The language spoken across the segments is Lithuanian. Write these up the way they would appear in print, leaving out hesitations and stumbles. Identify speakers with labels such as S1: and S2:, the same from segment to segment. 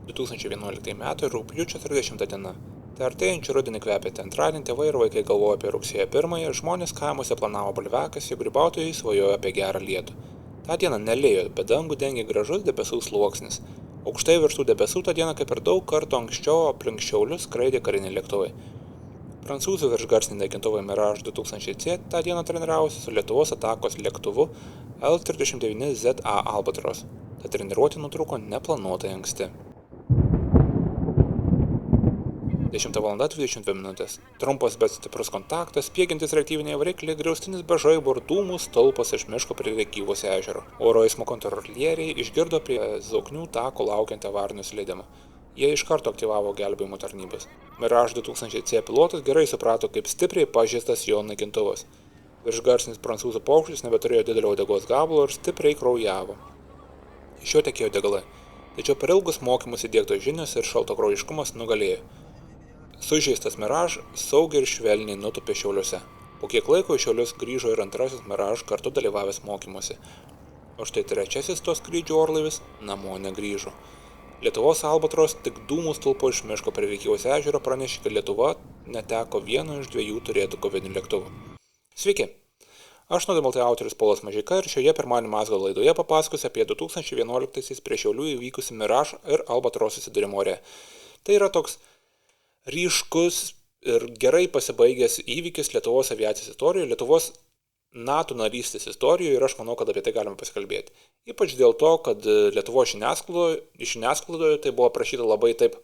S1: 2011 m. rugpjūčio 30 diena. Tai artėjančių rudenį kvepiate antradienį, tėvai ir vaikai galvoja apie rugsėjo 1-ąją, žmonės kaimuose planavo bulviakasį, grybautojai svajojo apie gerą lietų. Ta diena nelėjo, bet dangų dengė gražus debesų sluoksnis. Aukštai virš tų debesų tą dieną, kaip ir daug kartų anksčiau, aplink Šiaulius skraidė kariniai lėktuvai. Prancūzų viršgarsiniai naikintuvai Mirage 2000C tą dieną treniravosi su Lietuvos atakos lėktuvu L-39ZA Albatros. Ta treniruotė nutrūko neplanuotai anksti. 10:22 min. Trumpas bet stiprus kontaktas, spiegiantis reaktyviniai varikliai, griaustinis be žaibo ir dūmų stulpas iš miško prie Rėkyvos ežero. Oro eismo kontrolieriai išgirdo prie Zauknių tako laukiantį avarinį slydimą. Jie iš karto aktyvavo gelbėjimo tarnybas. Mirage 2000C pilotas gerai suprato, kaip stipriai pažeistas jo naikintuvas. Viršgarsinis prancūzų paukštis nebeturėjo didelio uodegos gabalo ir stipriai kraujavo. Iš jo tekėjo degalai, tačiau per ilgus mokymus įdiegtos žinios ir šaltakraujiškumas nugalėjo. Sužeistas Mirage saugiai ir švelniai nutūpė Šiauliuose. Po kiek laiko iš Šiaulius grįžo ir antrasis Mirage kartu dalyvavęs mokymuose. O štai trečiasis to skrydžio orlaivis namo negrįžo. Lietuvos Albatros tik dūmų stulpo iš miško prie Rėkyvos ežero pranešė, kad Lietuva neteko vieno iš 2 turėtų kovinių lėktuvų. Sveiki! Aš nuodėmaltai autorius Polas Mažeika ir šioje pirmadienio mazgo laidoje papasakosiu apie 2011-aisiais prie Šiaulių įvykusi Mirage ir Albatros susidūrimo ore. Tai yra toks ryškus ir gerai pasibaigęs įvykis Lietuvos aviacijos istorijoje, Lietuvos NATO narystės istorijoje ir aš manau, kad apie tai galime pasikalbėti. Ypač dėl to, kad Lietuvos žiniasklaidoje tai buvo aprašyta labai taip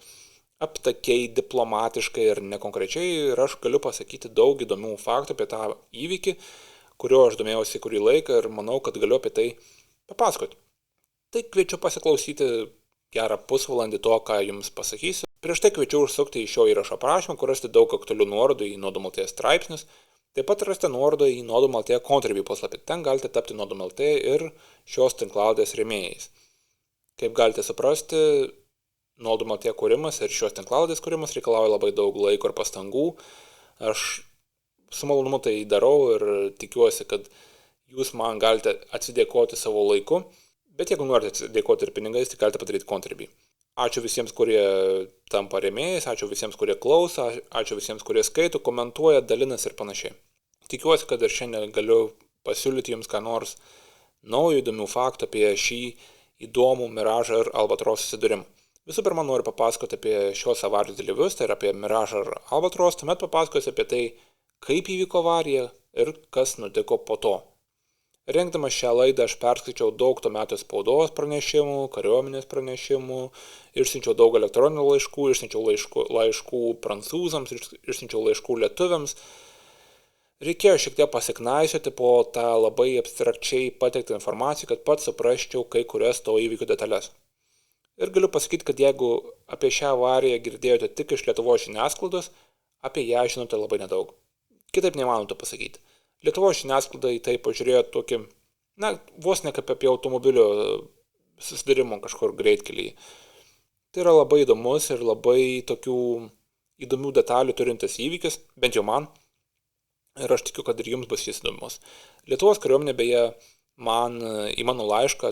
S1: aptakiai, diplomatiškai ir nekonkrečiai ir aš galiu pasakyti daug įdomių faktų apie tą įvykį, kurio aš domėjausi kurį laiką ir manau, kad galiu apie tai papasakoti. Tai kviečiu pasiklausyti gerą pusvalandį to, ką jums pasakysiu. Prieš tai kviečiu užsukti į šio įrašo aprašymą, kur rasti daug aktualių nuorodų į Nuodų Lt straipsnius. Taip pat rasite nuorodą į Nuodų Lt Contribui puslapį. Ten galite tapti Nuodų Lt ir šios tinklalaidės rėmėjais. Kaip galite suprasti, Nuodų Lt kūrimas ir šios tinklalaidės kūrimas reikalauja labai daug laiko ir pastangų. Aš su malonumu tai darau ir tikiuosi, kad jūs man galite atsidėkoti savo laiku. Bet jeigu norite atsidėkoti ir pinigais, tai galite padaryti Contribui. Ačiū visiems, kurie tampa rėmėjais, ačiū visiems, kurie klauso, ačiū visiems, kurie skaito, komentuoja, dalinasi ir panašiai. Tikiuosi, kad ir šiandien galiu pasiūlyti jums ką nors naujo įdomių faktų apie šį įdomų Mirage ir Albatros susidūrimą. Visų pirma, noriu papasakoti apie šios avarijos dalyvius, tai yra apie Mirage ir Albatros, tuomet papasakosiu apie tai, kaip įvyko avarija ir kas nutiko po to. Rengdamas šią laidą aš perskaičiau daug to meto spaudos pranešimų, kariuomenės pranešimų, išsiunčiau daug elektroninių laiškų, išsiunčiau laiškų prancūzams, išsiunčiau laiškų lietuviams. Reikėjo šiek tiek pasiknaisioti po tą labai abstrakčiai pateiktą informaciją, kad pats suprasčiau kai kurias to įvykio detalės. Ir galiu pasakyti, kad jeigu apie šią avariją girdėjote tik iš Lietuvos žiniasklaidos, apie ją žinote labai nedaug. Kitaip neįmanoma to pasakyti. Lietuvos žiniasklaida į tai pažiūrėjo tokį, vos ne kaip apie automobilio susidūrimo kažkur greitkelyje. Tai yra labai įdomus ir labai tokių įdomių detalių turintis įvykis, bent jau man, ir aš tikiu, kad ir jums bus jis įdomus. Lietuvos kariuomenė beje man į mano laišką,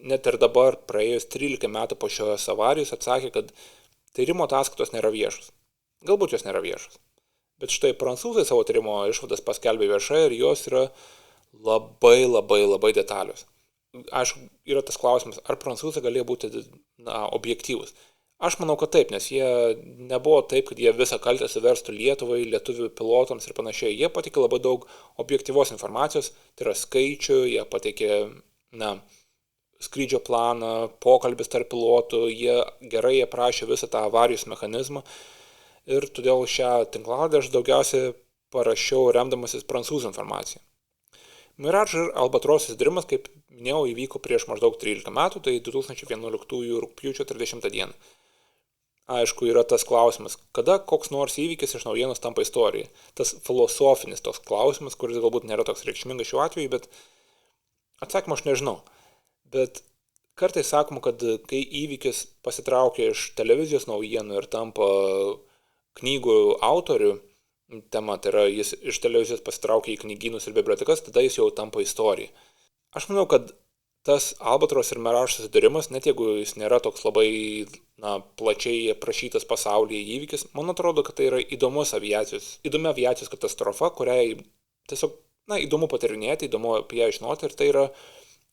S1: net ir dabar praėjus 13 metų po šios avarijos, atsakė, kad tyrimo ataskaitos nėra viešos. Galbūt jos nėra viešos. Bet štai prancūzai savo tyrimo išvadas paskelbė viešai ir jos yra labai detalios. Aišku, yra tas klausimas, ar prancūzai galėjo būti objektyvus. Aš manau, kad taip, nes jie nebuvo taip, kad jie visą kaltę suverstų Lietuvai, lietuvių pilotams ir panašiai. Jie pateikė labai daug objektyvos informacijos, tai yra skaičių, jie pateikė skrydžio planą, pokalbis tarp pilotų, jie gerai aprašė visą tą avarijos mechanizmą. Ir todėl šią tinklalaidę aš daugiausiai parašiau remdamasis prancūzų informaciją. Mirage ir Albatros susidūrimas, kaip minėjau, įvyko prieš maždaug 13 metų, tai 2011 rugpjūčio 30 dieną. Aišku, yra tas klausimas, kada koks nors įvykis iš naujienos tampa istorija. Tas filosofinis toks klausimas, kuris galbūt nėra toks reikšmingas šiuo atveju, bet atsakymą aš nežinau. Bet kartais sakoma, kad kai įvykis pasitraukia iš televizijos naujienų ir tampa knygų autorių tema, tai yra jis iš televizijos pasitraukia į knygynus ir bibliotekas, tada jis jau tampa istorija. Aš manau, kad tas Albatros ir Mirage susidūrimas, net jeigu jis nėra toks labai plačiai aprašytas pasaulyje įvykis, man atrodo, kad tai yra įdomi aviacijos katastrofa, kuriai tiesiog įdomu patirinėti, įdomu apie ją žinoti, ir tai yra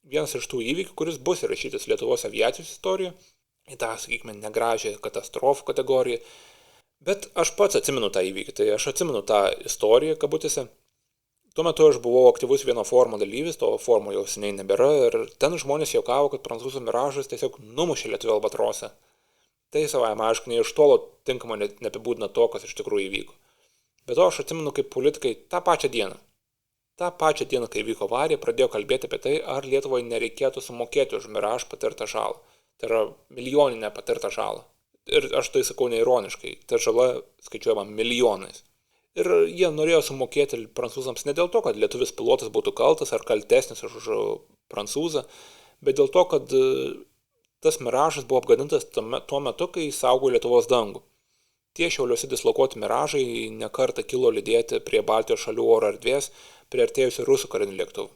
S1: vienas iš tų įvykių, kuris bus įrašytas Lietuvos aviacijos istorijoje, į tą, sakykime, negražią katastrofų kategoriją. Bet aš pats atsimenu tą įvykį, tai aš atsimenu tą istoriją, kabutėse. Tuo metu aš buvau aktyvus vieno forumo dalyvis, to forumo jau seniai nebėra, ir ten žmonės juokavo, kad prancūzų Miražas tiesiog numušė Lietuvio Albatrosą. Tai savaime, aišku, ne iš tolo tinkamai neapibūdina to, kas iš tikrųjų įvyko. Bet to aš atsimenu, kaip politikai tą pačią dieną, kai vyko avarija, pradėjo kalbėti apie tai, ar Lietuvoje nereikėtų sumokėti už Mirage patirtą žalą. Tai yra milijoninę patirtą žalą. Ir aš tai sakau neironiškai, ta žala skaičiuojama milijonais. Ir jie norėjo sumokėti prancūzams ne dėl to, kad lietuvis pilotas būtų kaltas ar kaltesnis už prancūzą, bet dėl to, kad tas Miražas buvo apgadintas tuo metu, kai saugo Lietuvos dangų. Tie Šiauliuose dislokuoti Miražai nekartą kilo lydėti prie Baltijos šalių oro erdvės priartėjusių rusų karinių lėktuvų.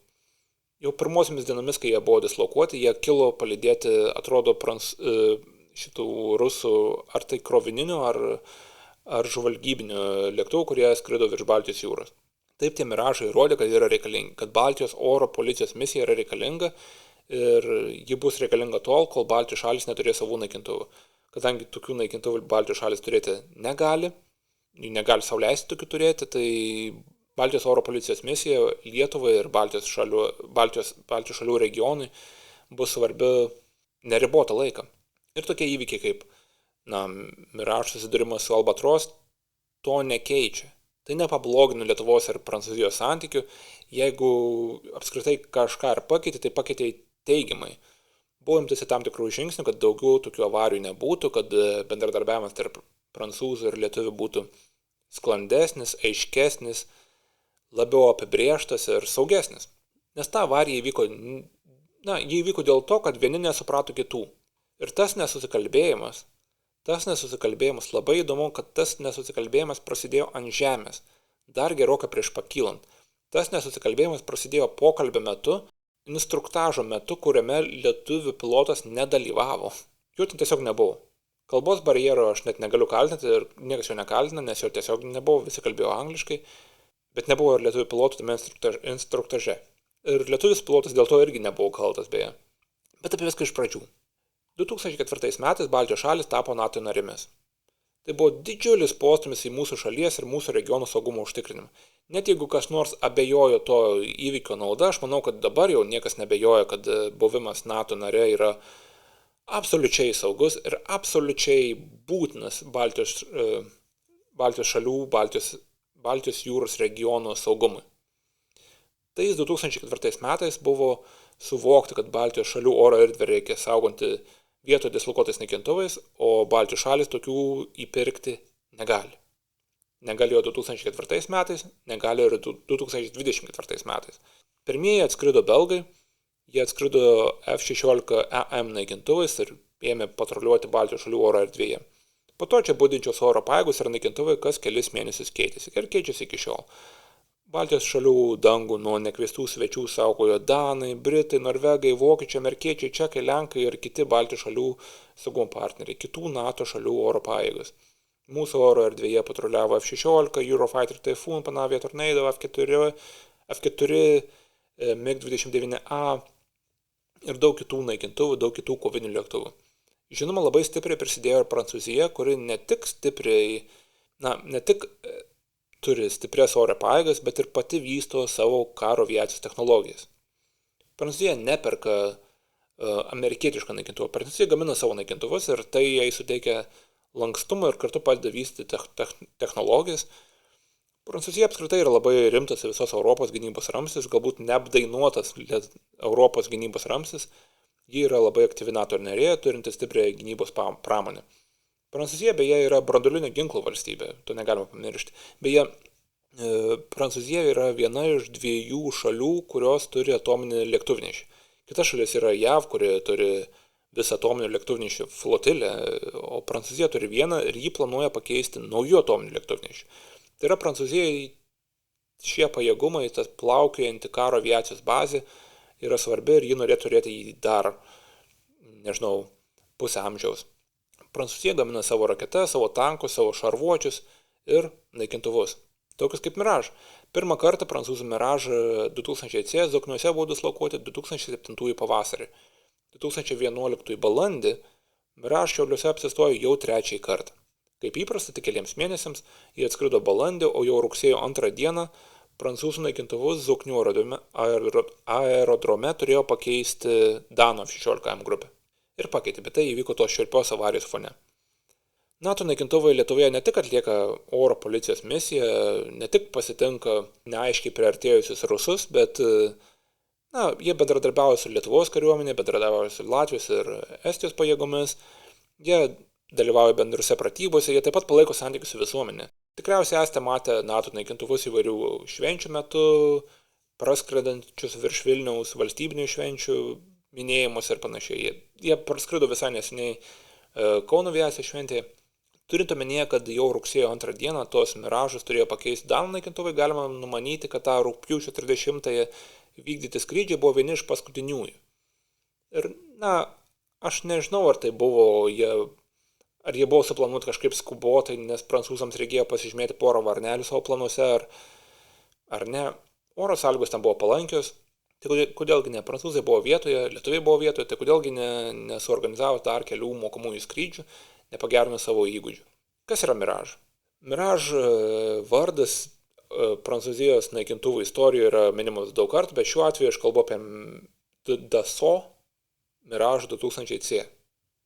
S1: Jau pirmosiomis dienomis, kai jie buvo dislokuoti, jie kilo palydėti, atrodo, šitų rusų ar tai krovininių, ar žvalgybinių lėktuvų, kurie skrido virš Baltijos jūros. Taip tie Miražai įrodė, kad yra reikalingi, kad Baltijos oro policijos misija yra reikalinga ir ji bus reikalinga tol, kol Baltijos šalis neturės savų naikintuvų. Kadangi tokių naikintuvų Baltijos šalis turėti negali sau leisti tokių turėti, tai Baltijos oro policijos misija Lietuvai ir Baltijos šalių regionui bus svarbi neribotą laiką. Ir tokie įvykiai kaip Mirage susidūrimas su Albatros to nekeičia. Tai nepablogino Lietuvos ir Prancūzijos santykių, jeigu apskritai kažką ir pakeitė, tai pakeitė teigiamai. Buvo imtasi tam tikrų žingsnių, kad daugiau tokių avarijų nebūtų, kad bendradarbiavimas tarp prancūzų ir lietuvių būtų sklandesnis, aiškesnis, labiau apibrėžtas ir saugesnis. Nes ta avarija įvyko dėl to, kad vieni nesuprato kitų. Ir tas nesusikalbėjimas labai įdomu, kad tas nesusikalbėjimas prasidėjo ant žemės, dar gerokai prieš pakylant. Tas nesusikalbėjimas prasidėjo pokalbio metu, instruktažo metu, kuriame lietuvių pilotas nedalyvavo. Jų ten tiesiog nebuvo. Kalbos barjero aš net negaliu kaltinti ir niekas jo nekaltina, nes jo tiesiog nebuvo, visi kalbėjo angliškai, bet nebuvo ir lietuvių pilotų tame instruktaže. Ir lietuvis pilotas dėl to irgi nebuvo kaltas beje. Bet apie viską iš pradžių. 2004 metais Baltijos šalis tapo NATO narėmis. Tai buvo didžiulis postūmis į mūsų šalies ir mūsų regionų saugumo užtikrinimą. Net jeigu kas nors abejojo to įvykio nauda, aš manau, kad dabar jau niekas nebejoja, kad buvimas NATO narė yra absoliučiai saugus ir absoliučiai būtinas Baltijos šalių, Baltijos jūros regionų saugumui. Tais 2004 metais buvo suvokti, kad Baltijos šalių oro erdvę reikia saugoti vietoje dislokuotais naikintuvais, o Baltijos šalis tokių įpirkti negali. Negalėjo 2004 metais, negalėjo ir 2024 metais. Pirmieji atskrido belgai, jie atskrido F-16EM naikintuvais ir ėmė patruliuoti Baltijos šalių oro erdvėje. Po to čia budinčios oro pajėgos ir naikintuvai kas kelis mėnesius keitėsi ir keičiasi iki šiol. Baltijos šalių dangų nuo nekviestų svečių saugojo danai, britai, norvegai, vokiečiai, amerikiečiai, čekai, lenkai ir kiti Baltijos šalių saugumo partneriai, kitų NATO šalių oro pajėgos. Mūsų oro erdvėje patruliavo F-16, Eurofighter Typhoon, Panavia Tornado, F-4, MiG-29A ir daug kitų naikintuvų, daug kitų kovinių lėktuvų. Žinoma, labai stipriai prisidėjo ir Prancūzija, kuri ne tik turi stiprias oro pajėgas, bet ir pati vysto savo karo aviacijos technologijas. Prancūzija neperka amerikietišką naikintuvą. Prancūzija gamina savo naikintuvus ir tai jai suteikia lankstumą ir kartu padeda vystyti technologijas. Prancūzija apskritai yra labai rimtas visos Europos gynybos ramstis, galbūt neapdainuotas Europos gynybos ramstis. Ji yra labai aktyvi NATO narė, turinti stiprią gynybos pramonę. Prancūzija beje yra branduolinio ginklo valstybė, to negalima pamiršti. Beje, Prancūzija yra viena iš 2 šalių, kurios turi atominį lėktuvnešį. Kita šalis yra JAV, kuri turi visą atominio lėktuvnešių flotilę, o Prancūzija turi vieną ir jį planuoja pakeisti naujų atominių lėktuvnešių. Tai yra Prancūzijai šie pajėgumai, tas plaukiojanti karo aviacijos bazė, yra svarbi ir ji norėtų turėti jį dar, nežinau, pusę amžiaus. Prancūzija gamina savo raketas, savo tankus, savo šarvuočius ir naikintuvus, tokius kaip Mirage. Pirmą kartą prancūzų Mirage 2000C Zokniuose buvo dislokuoti 2007 pavasarį. 2011 balandį Mirage Šiauliuose apsistojo jau trečiąjį kartą. Kaip įprasta, tik keliems mėnesiams jie atskrido balandį, o jau rugsėjo 2 dieną prancūzų naikintuvus Zoknių aerodrome turėjo pakeisti Danų F-16M grupė. Ir pakeitė, bet tai įvyko tos šiurpios avarijos fone. NATO naikintuvai Lietuvoje ne tik atlieka oro policijos misiją, ne tik pasitinka neaiškiai priartėjusius rusus, bet jie bendradarbiauja su Lietuvos kariuomenė, bendradarbiauja su Latvijos ir Estijos pajėgomis, jie dalyvauja bendrose pratybose, jie taip pat palaiko santykius su visuomenė. Tikriausiai esate matę NATO naikintuvus įvairių švenčių metu, praskrendančius virš Vilniaus valstybinių švenčių minėjimus ir panašiai. Jie praskrido visai neseniai Kauno aviacijos šventėje. Turint omenyje, kad jau rugsėjo 2 dieną tos Miražus turėjo pakeisti Danų naikintuvai, galima numanyti, kad tą rugpjūčio 30-ąją vykdyti skrydžiai buvo vieni iš paskutiniųjų. Ir, aš nežinau, ar tai buvo, ar jie buvo suplanuoti kažkaip skubotai, nes prancūzams reikėjo pasižymėti porą varnelių savo planuose, ar ne. Oro sąlygos ten buvo palankios. Tai kodėlgi ne, prancūzai buvo vietoje, lietuviai buvo vietoje, tai kodėlgi nesuorganizavo dar kelių mokomųjų skrydžių, nepagerino savo įgūdžių. Kas yra Mirage? Mirage vardas Prancūzijos naikintuvų istorijoje yra minimas daug kartų, bet šiuo atveju aš kalbu apie Dassault Mirage 2000C.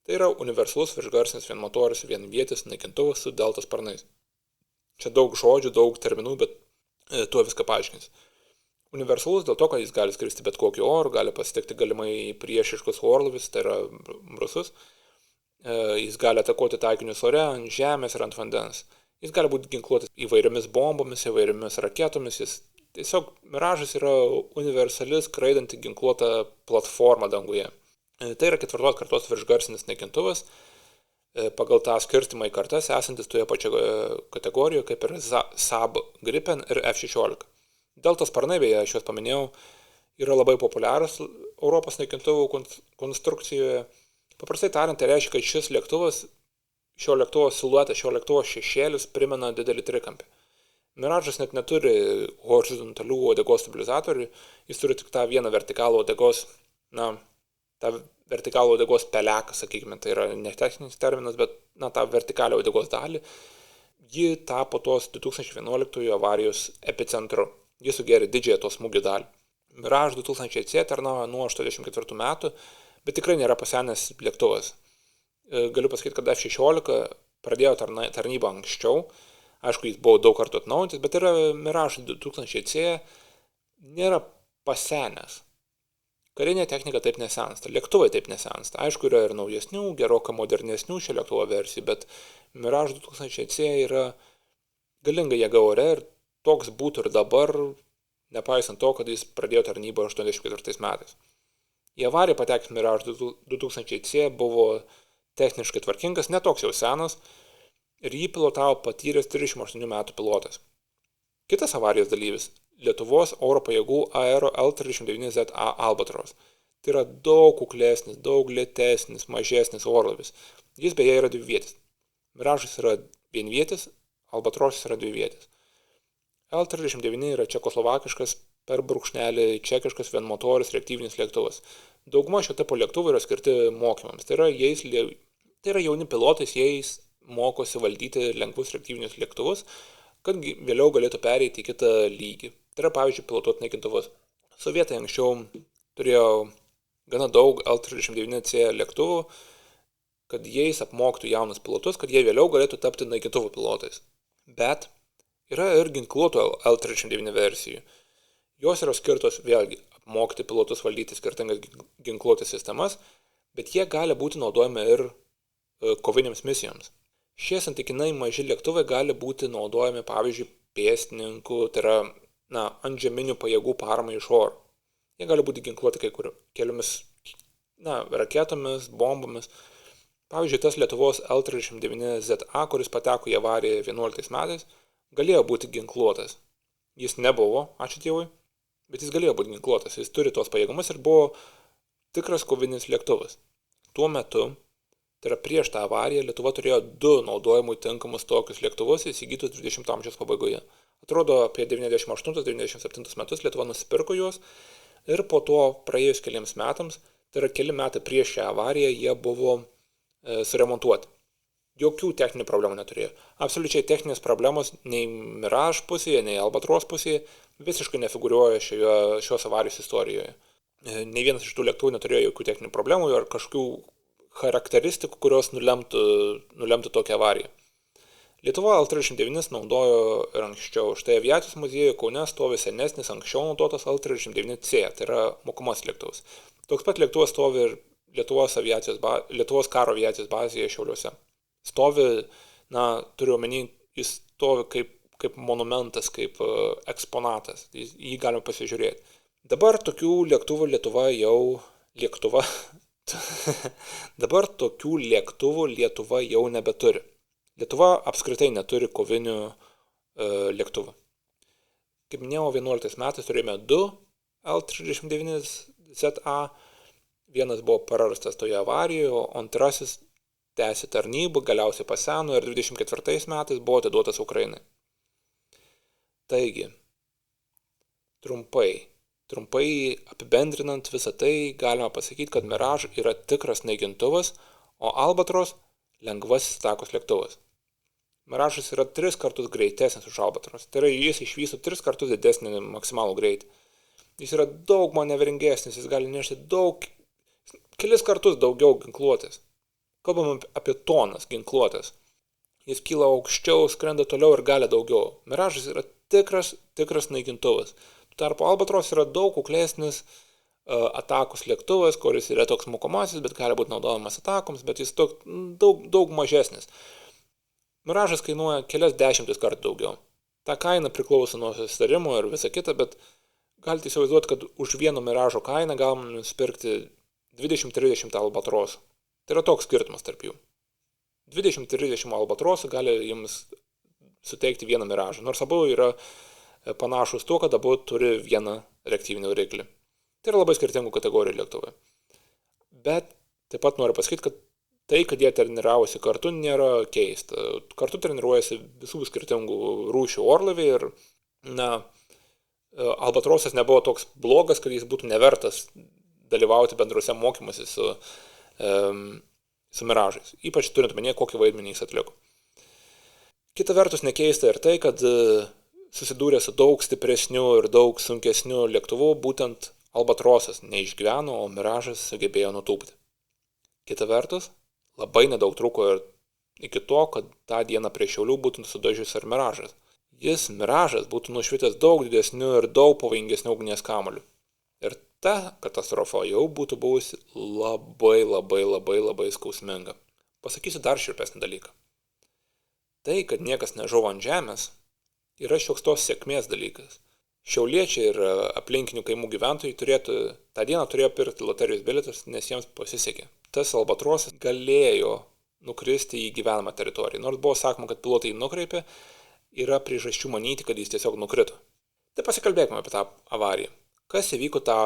S1: Tai yra universalus viršgarsinis vienmotoris vienvietis naikintuvas su delta sparnais. Čia daug žodžių, daug terminų, bet tuo viską paaiškins. Universalus dėl to, kad jis gali skristi bet kokį orų, gali pasitikti galimai priešiškus orlaivius, tai yra rusus. Jis gali atakuoti taikinius ore, ant žemės ir ant vandens. Jis gali būti ginkluotas įvairiomis bombomis, įvairiomis raketomis. Tiesiog Miražas yra universali skraidanti ginkluota platforma danguje. Tai yra 4 kartos viršgarsinis naikintuvas, pagal tą skirstimą į kartas esantis toje pačioje kategorijoje kaip ir Saab Gripen ir F-16. Delta sparnai, beje, aš juos paminėjau, yra labai populiarus Europos naikintuvų konstrukcijoje. Paprastai tariant, tai reiškia, kad šio lėktuvo siluetas, šio lėktuvo šešėlis primena didelį trikampį. Miražas net neturi horizontalių uodegos stabilizatorių, jis turi tik tą vieną vertikalų uodegos, tą vertikalų uodegos peleką, sakykime, tai yra ne techninis terminas, bet tą vertikalią uodegos dalį. Ji tapo tos 2011 avarijos epicentru. Jis sugėrė didžiąją to smūgio dalį. Mirage 2000C tarnauja nuo 1984 metų, bet tikrai nėra pasenęs lėktuvas. Galiu pasakyti, kad F-16 pradėjo tarnybą anksčiau, aišku, jis buvo daug kartų atnaujintas, bet yra Mirage 2000C nėra pasenęs. Karinė technika taip nesensta, lėktuvai taip nesensta. Aišku, yra ir naujesnių, gerokai modernesnių šio lėktuvo versijų, bet Mirage 2000C yra galinga jėga ore ir toks būtų ir dabar, nepaisant to, kad jis pradėjo tarnybą 1984 metais. Į avariją patekęs Mirage 2000C buvo techniškai tvarkingas, netoks jau senas, ir jį pilotavo patyręs 38 metų pilotas. Kitas avarijos dalyvis – Lietuvos oro pajėgų Aero L-39ZA Albatros. Tai yra daug kuklesnis, daug lėtesnis, mažesnis orlaivis. Jis beje yra dvivietis. Miražas yra vienvietis, Albatrosas yra dvivietis. L-39 yra čekoslovakiškas per brūkšnelį čekiškas vienmotoris reaktyvinis lėktuvas. Dauguma šio tipo lėktuvų yra skirti mokymams. Tai yra jauni pilotai, jais mokosi valdyti lengvus reaktyvinius lėktuvus, kad vėliau galėtų pereiti į kitą lygį. Tai yra, pavyzdžiui, pilotuoti naikintuvus. Sovietai anksčiau turėjo gana daug L-39C lėktuvų, kad jais apmoktų jaunus pilotus, kad jie vėliau galėtų tapti naikintuvų pilotais. Bet yra ir ginkluotų L-39 versijų. Jos yra skirtos vėlgi apmokyti pilotus valdyti skirtingas ginkluotės sistemas, bet jie gali būti naudojami ir kovinėms misijoms. Šie santykinai maži lėktuvai gali būti naudojami, pavyzdžiui, pėstininkų, tai yra antžeminių pajėgų paramai iš oro. Jie gali būti ginkluoti keliomis raketomis, bombomis. Pavyzdžiui, tas Lietuvos L-39ZA, kuris pateko į avariją 2011 metais, galėjo būti ginkluotas. Jis nebuvo, ačiū Dievui, Bet jis galėjo būti ginkluotas, jis turi tuos pajėgumus ir buvo tikras kovinis lėktuvas. Tuo metu, tai yra prieš tą avariją, Lietuva turėjo 2 naudojimui tinkamus tokius lėktuvus įsigytus 20 amžiaus pabaigoje. Atrodo, apie 98-97 metus Lietuva nusipirko juos ir po to praėjus keliems metams, tai yra keli metai prieš šią avariją, jie buvo suremontuoti. Jokių techninių problemų neturėjo. Absoliučiai techninės problemos nei Mirage pusėje, nei Albatros pusėje visiškai nefigūruoja šios avarijos istorijoje. Nei vienas iš tų lėktuvų neturėjo jokių techninių problemų ar kažkokių charakteristikų, kurios nulemtų tokią avariją. Lietuva L-39 naudojo ir anksčiau. Štai aviacijos muziejuje Kaune stovi senesnis anksčiau naudotas L-39C, tai yra mokomas lėktuvas. Toks pat lėktuvas stovi ir Lietuvos karo aviacijos bazėje Šiauliuose. Stovi, turiu omeny, jis stovi kaip monumentas, kaip eksponatas, jį galima pasižiūrėti. Dabar tokių lėktuvų Lietuva jau nebeturi. Lietuva apskritai neturi kovinių lėktuvų. Kaip minėjau, 11 metais turėjome 2 L-39ZA, vienas buvo prarastas toje avarijoje, o antrasis tęsė tarnybą, galiausiai paseno ir 24 metais buvo atiduotas Ukrainai. Taigi, trumpai apibendrinant visą tai, galima pasakyti, kad Mirage yra tikras naikintuvas, o Albatros lengvasis atakos lėktuvas. Mirage'as yra 3 kartus greitesnis už Albatros, tai yra jis išvysto 3 kartus didesnį maksimalų greitį. Jis yra daug manevringesnis, jis gali nešti kelis kartus daugiau ginkluotės. Kalbam apie tonas ginkluotės. Jis kyla aukščiau, skrenda toliau ir gali daugiau. Mirage'as yra tikras naikintuvas. Tuo tarpu Albatros yra daug kuklesnis atakos lėktuvas, kuris yra toks mokomasis, bet gali būti naudojamas atakoms, bet jis daug mažesnis. Mirage'as kainuoja kelias dešimtis kartų daugiau. Ta kaina priklauso nuo susitarimo ir visa kita, bet galite įsivaizduoti, kad už vieno Mirage'o kainą galima nusipirkti 20-30 Albatrosų. Tai yra toks skirtumas tarp jų. 20-30 Albatrosų gali jums suteikti vieną Mirage'ą, nors abu yra panašus tuo, kad abu turi vieną reaktyvinį variklį. Tai yra labai skirtingų kategorijų lėktuvai. Bet taip pat noriu pasakyti, kad tai, kad jie treniravosi kartu, nėra keista. Kartu treniruojasi visų skirtingų rūšių orlaiviai ir, Albatrosas nebuvo toks blogas, kad jis būtų nevertas dalyvauti bendruose mokymuose su Mirage'ais. Ypač turint omenyje, kokį vaidmenį jis atliko. Kita vertus nekeista ir tai, kad susidūrė su daug stipresniu ir daug sunkesniu lėktuvu, būtent Albatrosas neišgyveno, o Mirage'as sugebėjo nutūpti. Kita vertus, labai nedaug truko ir iki to, kad tą dieną prie Šiaulių būtų sudažius ir Mirage'as. Mirage'as būtų nušvitęs daug didesniu ir daug pavojingesniu ugnies kamuoliu. Ir ta katastrofa jau būtų buvusi labai skausminga. Pasakysiu dar šiurpesnį dalyką. Tai, kad niekas nežuvo ant žemės, yra šioks tos sėkmės dalykas. Šiauliečiai ir aplinkinių kaimų gyventojai tą dieną turėjo pirkti loterijos bilietus, nes jiems pasisekė. Tas Albatrosas galėjo nukristi į gyvenamą teritoriją. Nors buvo sakoma, kad pilotai nukreipė, yra priežasčių manyti, kad jis tiesiog nukrito. Tai pasikalbėkime apie tą avariją. Kas įvyko tą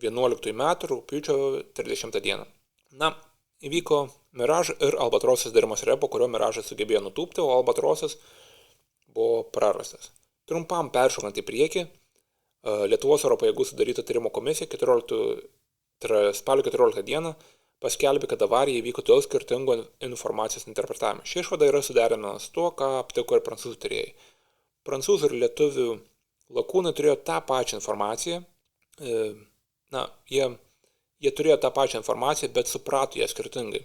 S1: 11 metų rugpjūčio 30 dieną? Įvyko Mirage ir Albatrosas darimas repo, kurio Mirage'as sugebėjo nutūpti, o Albatrosas buvo prarastas. Trumpam peršokant į priekį, Lietuvos oro pajėgų sudaryta tyrimo komisija spalio 14 dieną paskelbė, kad avarija įvyko dėl skirtingų informacijos interpretavimo. Ši išvada yra suderinama su tuo, ką aptiko ir prancūzų tyrėjai. Prancūzų ir lietuvių lakūnai turėjo tą pačią informaciją, jie turėjo tą pačią informaciją, bet suprato ją skirtingai.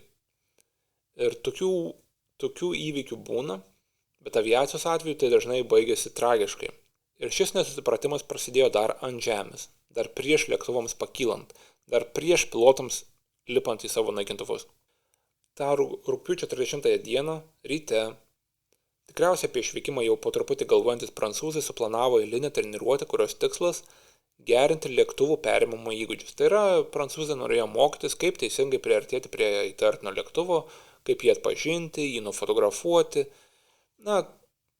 S1: Ir tokių įvykių būna, bet aviacijos atveju tai dažnai baigėsi tragiškai. Ir šis nesusipratimas prasidėjo dar ant žemės, dar prieš lėktuvams pakylant, dar prieš pilotams lipant į savo naikintuvus. Ta rugpjūčio 30 dieną ryte, tikriausiai apie išvykimą jau po truputį galvojantis prancūzai suplanavo eilinę treniruotę, kurios tikslas gerinti lėktuvų perimimo įgūdžius. Tai yra, prancūzai norėjo mokytis, kaip teisingai priartėti prie įtartino lėktuvo, kaip jį atpažinti, jį nufotografuoti.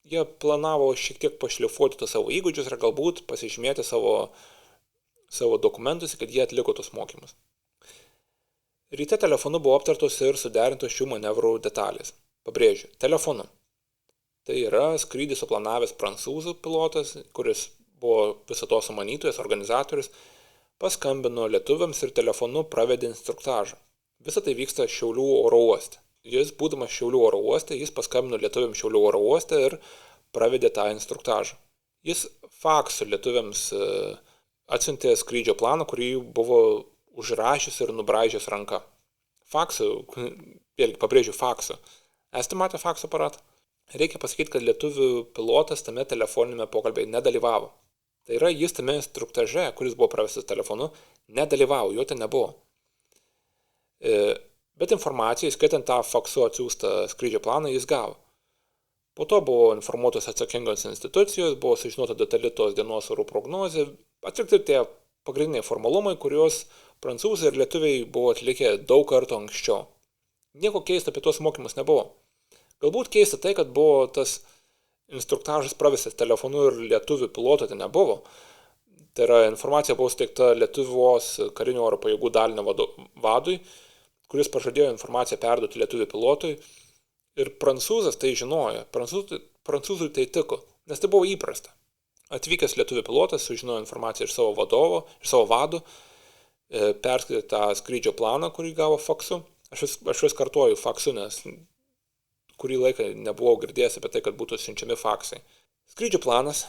S1: Jie planavo šiek tiek pašlifuoti savo įgūdžius ir galbūt pasižymėti savo savo dokumentuose, kad jie atliko tos mokymus. Ryte telefonu buvo aptartos ir suderintos šių manevrų detalės. Pabrėžiu, telefonu. Tai yra skrydį suplanavęs prancūzų pilotas, kuris buvo viso to sumanytojas, organizatorius, paskambino lietuviams ir telefonu pravedė instruktažą. Visa tai vyksta Šiaulių oro uoste. Jis, būdamas Šiaulių oro uoste, jis paskambino lietuviams Šiaulių oro uoste ir pravedė tą instruktažą. Jis faksu lietuviams atsiuntė skrydžio planą, kurį buvo užrašęs ir nubraižęs ranka. Faksu, vėlgi pabrėžiu faksu. Esate matę fakso aparatą? Reikia pasakyti, kad lietuvių pilotas tame telefoninėme pokalbėje nedalyvavo. Tai yra, jis tame instruktaže, kuris buvo pravestas telefonu, nedalyvavo, jo ten nebuvo. Bet informaciją, skaitant tą faksu atsiųstą skrydžio planą, jis gavo. Po to buvo informuotos atsakingos institucijos, buvo sužinota detali tos dienos orų prognozė, atlikti tie pagrindiniai formalumai, kuriuos prancūzai ir lietuviai buvo atlikę daug kartų anksčiau. Nieko keista apie tuos mokymus nebuvo. Galbūt keista tai, kad buvo tas instruktažas pravestas telefonu ir lietuvių piloto tai nebuvo. Tai yra, informacija buvo suteikta Lietuvos karinių oro pajėgų dalinio vadui, kuris pažadėjo informaciją perduoti lietuvių pilotui. Ir prancūzas tai žinojo, prancūzui tai tiko, nes tai buvo įprasta. Atvykęs lietuvių pilotas sužinojo informaciją iš savo vadovo, iš savo vadų, perskaitė tą skrydžio planą, kurį gavo faksu. Aš vis kartuoju faksu, nes kurį laiką nebuvau girdėjęs apie tai, kad būtų siunčiami faksai. Skrydžio planas,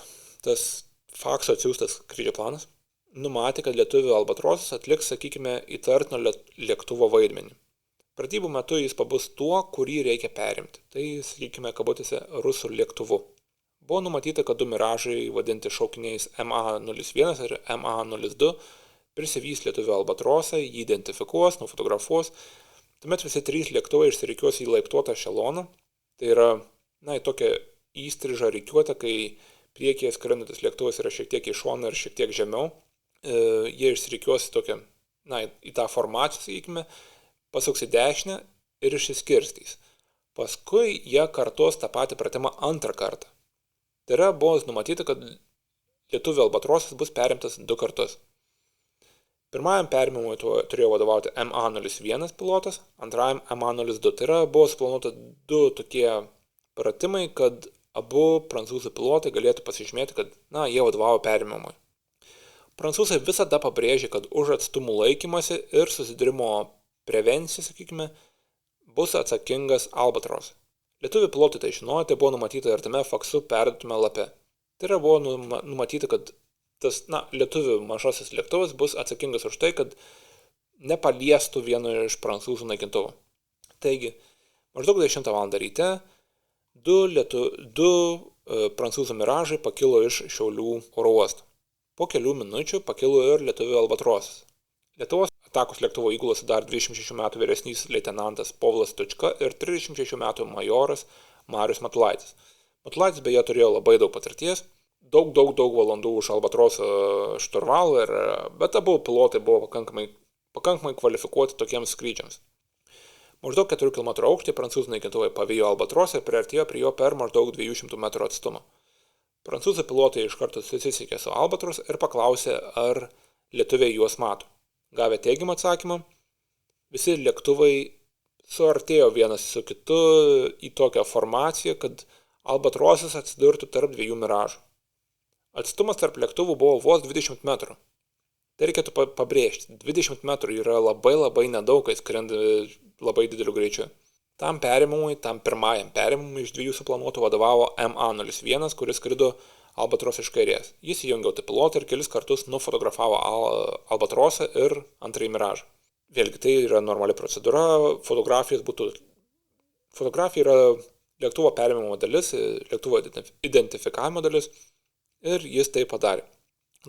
S1: tas fakso atsiųstas skrydžio planas, numatė, kad lietuvių albatrosas atliks, sakykime, įtartino lėktuvo vaidmenį. Pratybų metu jis pabus tuo, kurį reikia perimti. Tai, sakykime, kabutėse rusų lėktuvu. Buvo numatyta, kad du miražai, vadinti šaukiniais MA-01 ir MA-02, prisivys lietuvių albatrosą, jį identifikuos, nufotografuos. Tuomet visi trys lėktuvai išsirikiuos į laiptuotą ešeloną. Tai yra, į tokią įstrižą rikiuotę, kai priekyje skrendantis lėktuvas yra šiek tiek į šoną ir šiek tiek žemiau. Jie išsirikiuos į tą formaciją, sakykime, pasuks į dešinę ir išsiskirstys. Paskui jie kartos tą patį pratimą antrą kartą. Tai yra, buvo numatyta, kad lietuvių albatrosas bus perimtas 2 kartus. Pirmajam perimimui turėjo vadovauti MA-01 pilotas, antrajam MA-02. Tai yra, buvo suplanuota 2 tokie pratimai, kad abu prancūzų pilotai galėtų pasižymėti, kad, jie vadovavo perimimui. Prancūzai visada pabrėžė, kad už atstumų laikymasi ir susidūrimo prevenciją, sakykime, bus atsakingas albatros. Lietuvių pilotai tai žinojo, tai buvo numatyta ir tame faksu perduotame lape. Tai yra, buvo numatyta, kad tas, lietuvių mažasis lėktuvas bus atsakingas už tai, kad nepaliestų vieno iš prancūzų naikintuvų. Taigi, maždaug 10 val. Ryte 2 prancūzų miražai pakilo iš Šiaulių oro uosto. Po kelių minučių pakilo ir lietuvių albatrosas. Lietuvos atakos lėktuvo įgulose dar 26 metų vyresnys leitenantas Povilas Tučka ir 36 metų majoras Marius Matulaitis. Matulaitis beje turėjo labai daug patirties, daug valandų už albatroso šturvalą, bet abu pilotai buvo pakankamai kvalifikuoti tokiems skrydžiams. Maždaug 4 km aukštį prancūzų naikintuvai pavijo albatrosą ir priartėjo prie jo per maždaug 200 metrų atstumą. Prancūzų pilotai iš karto susisiekė su albatros ir paklausė, ar lietuviai juos mato. Gavę teigiamą atsakymą, visi lėktuvai suartėjo vienas su kitu į tokią formaciją, kad albatrosas atsidurtų tarp 2 miražų. Atstumas tarp lėktuvų buvo vos 20 metrų. Tai reikėtų pabrėžti. 20 metrų yra labai nedaug, kai skrenda labai dideliu greičiu. Tam pirmajam perimimui iš 2 suplanuotų vadovavo MA-01, kuris skrido albatros iš kairės. Jis įjungė autopilotą ir kelis kartus nufotografavo albatrosą ir antrąjį miražą. Vėlgi, tai yra normali procedūra. Fotografija yra lėktuvo perimimo dalis, lėktuvo identifikavimo dalis ir jis tai padarė.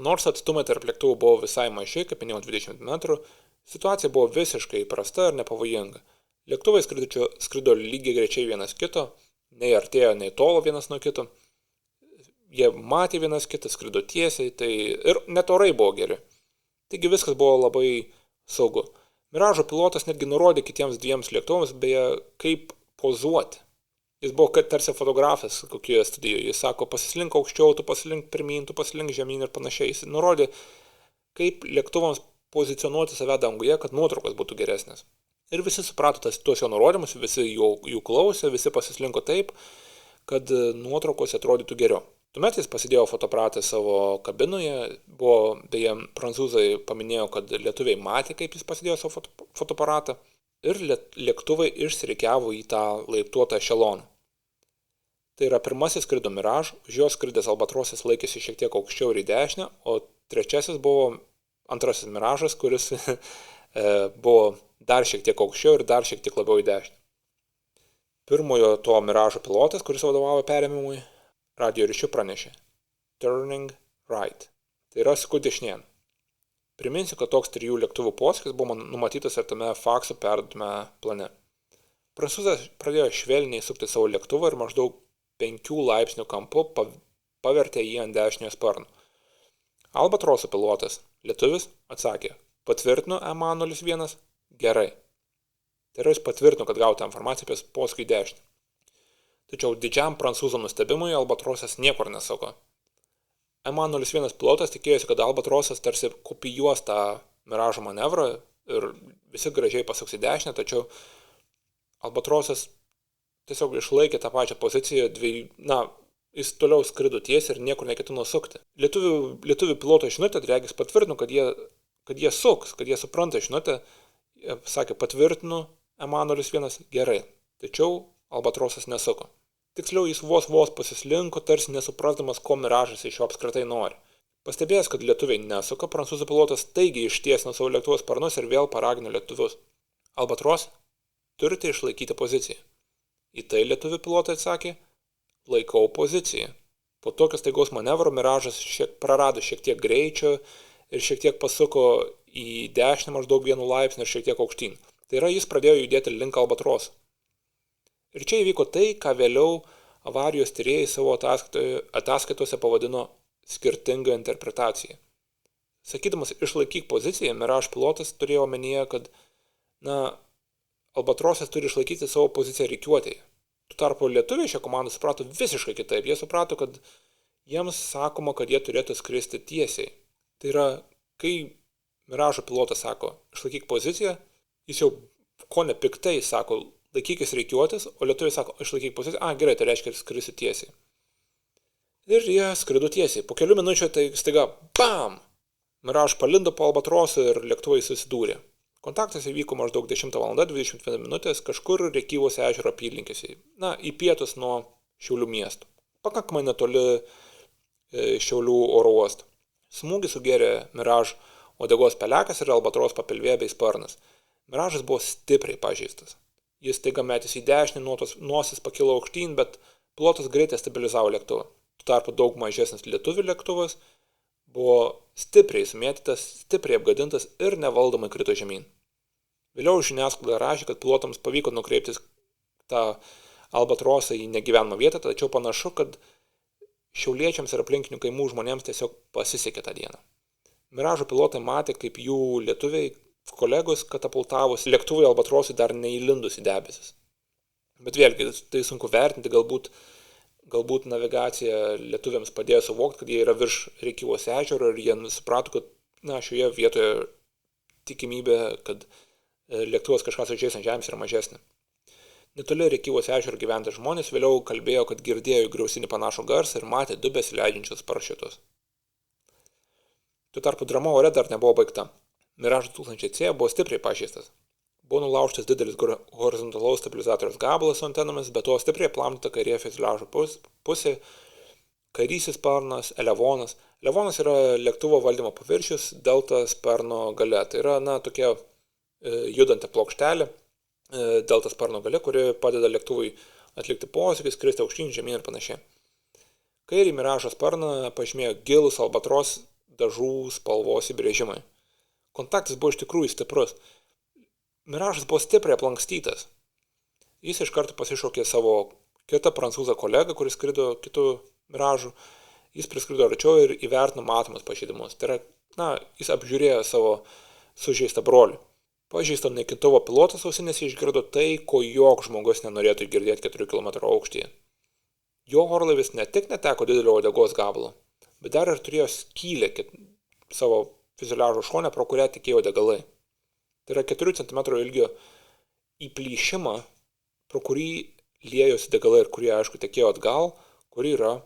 S1: Nors atstumai tarp lėktuvų buvo visai maži, kaip minėjau 20 metrų, situacija buvo visiškai įprasta ir nepavojinga. Lėktuvai skrido lygiai greičiai vienas kito, nei artėjo, nei tolo vienas nuo kito. Jie matė vienas kitą, skrido tiesiai, ir net orai buvo geri. Taigi viskas buvo labai saugu. Miražo pilotas netgi nurodė kitiems 2 lėktuvams, beje, kaip pozuoti. Jis buvo tarsi fotografas kokioje studijoje. Jis sako, pasislink aukščiau, tu pasislink pirmyn, tu pasislink žemyn ir panašiai. Jis nurodė, kaip lėktuvams pozicionuoti save danguje, kad nuotraukos būtų geresnės. Ir visi suprato tuos jo nurodymus, visi jų klausė, visi pasislinko taip, kad nuotraukos atrodytų geriau. Tuomet jis pasidėjo fotoaparatą savo kabinoje, beje, prancūzai paminėjo, kad lietuviai matė, kaip jis pasidėjo savo fotoaparatą, ir lėktuvai išsirikiavo į tą laiptuotą ešeloną. Tai yra pirmasis skrido Mirage, už jo skridęs Albatrosas laikėsi šiek tiek aukščiau ir į dešinę, o trečiasis buvo antrasis Miražas, kuris buvo dar šiek tiek aukščiau ir dar šiek tiek labiau į dešinę. Pirmojo to Miražo pilotas, kuris vadovavo perėmimui, radio ryšiu pranešė turning right, tai yra suku dešinėn. Priminsiu, kad toks 3 lėktuvų posūkis buvo numatytas ir tame fakso perdavime plane. Prancūzas pradėjo švelniai sukti savo lėktuvą ir maždaug 5 laipsnių kampu pavertė jį ant dešiniojo sparno. Albatroso pilotas, lietuvis, atsakė, patvirtinu EMA-01, gerai. Tai yra jis patvirtino, kad gauta informacija apie posūkį į dešinę. Tačiau didžiam prancūzų nustebimui Albatrosas niekur nesuko. EMA-01 pilotas tikėjosi, kad Albatrosas tarsi kopijuos tą Miražo manevrą ir visi gražiai pasuks į dešinę, tačiau Albatrosas tiesiog išlaikė tą pačią poziciją, jis toliau skrido tiesiai ir niekur neketino sukti. Lietuvių piloto žinutė, regis patvirtino, kad jie suks, kad jie supranta žinutę, sakė patvirtinu EMA-01, gerai, tačiau Albatrosas nesuko. Tiksliau jis vos pasislinko, tarsi nesuprasdamas, ko Miražas iš jo apskritai nori. Pastebėjęs, kad lietuviai nesuka, prancūzų pilotas staigiai ištiesino savo lėktuvo sparnus ir vėl paragino lėktuvus. Albatros, turite išlaikyti poziciją. Į tai lietuvių pilotai atsakė, laikau poziciją. Po tokio staigaus manevro Miražas prarado šiek tiek greičio ir šiek tiek pasuko į dešinę maždaug 1 laipsnį ir šiek tiek aukštyn. Tai yra, jis pradėjo judėti link Albatroso. Ir čia įvyko tai, ką vėliau avarijos tyrėjai savo ataskaitose pavadino skirtinga interpretacija. Sakydamas išlaikyk poziciją, Mirage pilotas turėjo omenyje, kad Albatrosas turi išlaikyti savo poziciją rikiuotėje. Tuo tarpu lietuviai šią komandą suprato visiškai kitaip. Jie suprato, kad jiems sakoma, kad jie turėtų skristi tiesiai. Tai yra, kai Miražo pilotas sako, išlaikyk poziciją, jis jau ko nepiktai sako, laikykis rikiuotis, o lietuviai sako, išlaikyk poziciją, gerai, tai reiškia, skrisi tiesiai. Ir jie skrido tiesiai. Po kelių minučių tai staiga, bam! Mirage palindo po Albatroso ir lėktuvai susidūrė. Kontaktas įvyko maždaug 10 val. 21 minutės kažkur Rėkyvos ežero apylinkėse, į pietus nuo Šiaulių miesto. Pakankamai netoli Šiaulių oro uosto. Smūgį sugėrė Mirage uodegos pelekas ir Albatros papilvė bei sparnas. Miražas buvo stipriai pažeistas. Jis staiga metėsi į dešinę, nosis pakilo aukštyn, bet pilotas greitai stabilizavo lėktuvą. Tuo tarpu daug mažesnis lietuvių lėktuvas buvo stipriai sumėtytas, stipriai apgadintas ir nevaldomai krito žemyn. Vėliau žiniasklaida rašė, kad pilotams pavyko nukreipti tą Albatrosą į negyvenamą vietą, tačiau panašu, kad šiauliečiams ir aplinkinių kaimų žmonėms tiesiog pasisekė tą dieną. Miražo pilotai matė, kaip jų lietuviai kolegos katapultavosi lėktuvui Albatrosui dar neįlindus į debesis. Bet vėlgi, tai sunku vertinti, galbūt navigacija lietuviams padėjo suvokti, kad jie yra virš Rėkyvos ežero ir jie suprato, kad šioje vietoje tikimybė, kad lėktuvas kažką sužeis ant žemės yra mažesnė. Netoli Rėkyvos ežero gyventys žmonės vėliau kalbėjo, kad girdėjo į griausinį panašų garsą ir matė 2 besileidžiančius parašiutus. Tuo tarpu drama ore dar nebuvo baigta. Mirage 2000C buvo stipriai pažeistas. Buvo nulaužtas didelis horizontalaus stabilizatoriaus gabalas su antenomis, bet to stipriai aplamdyta kairė fiuzeliažo pusė, kairysis sparnas, elevonas. Elevonas yra lėktuvo valdymo paviršius delta sparno gale. Tai yra, tokia judanti plokštelė delta sparno gale, kuri padeda lėktuvui atlikti posūkį, skristi aukštyn, žemyn ir panašiai. Kairį Miražo sparną pažymėjo gilus Albatros dažų spalvos įbrėžimai. Kontaktas buvo iš tikrųjų stiprus. Miražas buvo stipriai aplankstytas. Jis iš karto pasišaukė savo kitą prancūzą kolegą, kuris skrido kitų Miražų. Jis priskrido arčiau ir įvertino matomus pažeidimus. Tai yra, jis apžiūrėjo savo sužeistą brolį. Pažeisto naikintuvo pilotas ausinėse išgirdo tai, ko joks žmogus nenorėtų girdėti 4 km aukštyje. Jo orlaivis ne tik neteko didelio uodegos gabalo, bet dar ir turėjo skylę savo fiuzeliažo šone, pro kurią tekėjo degalai. Tai yra 4 cm ilgio įplyšimą, pro kurį liejosi degalai ir kurie, aišku, tekėjo atgal, kuri yra